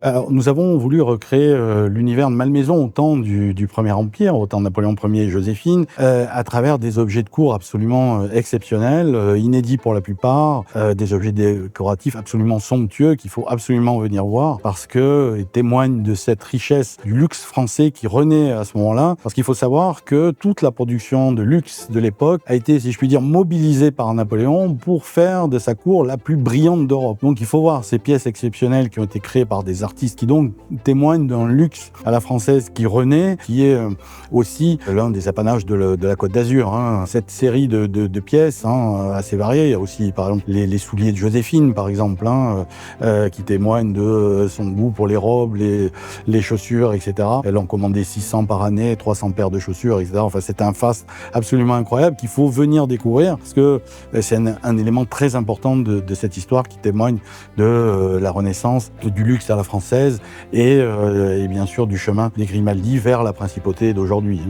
Alors, nous avons voulu recréer, l'univers de Malmaison au temps du Premier Empire, au temps de Napoléon Ier et Joséphine, à travers des objets de cour absolument, exceptionnels, inédits pour la plupart, des objets décoratifs absolument somptueux qu'il faut absolument venir voir parce qu'ils témoignent de cette richesse du luxe français qui renaît à ce moment-là. Parce qu'il faut savoir que toute la production de luxe de l'époque a été, si je puis dire, mobilisée par Napoléon pour faire de sa cour la plus brillante d'Europe. Donc il faut voir ces pièces exceptionnelles qui ont été créées par des artistes qui donc témoignent d'un luxe à la française qui renaît, qui est aussi l'un des apanages de la Côte d'Azur. Hein. Cette série de pièces assez variées, il y a aussi par exemple les souliers de Joséphine par exemple, qui témoignent de son goût pour les robes, les chaussures, etc. Elle en commandait 600 par année, 300 paires de chaussures, etc. Enfin c'est un faste absolument incroyable qu'il faut venir découvrir parce que c'est un élément très important de cette histoire qui témoigne de la Renaissance, du luxe à la française et bien sûr du chemin des Grimaldi vers la principauté d'aujourd'hui.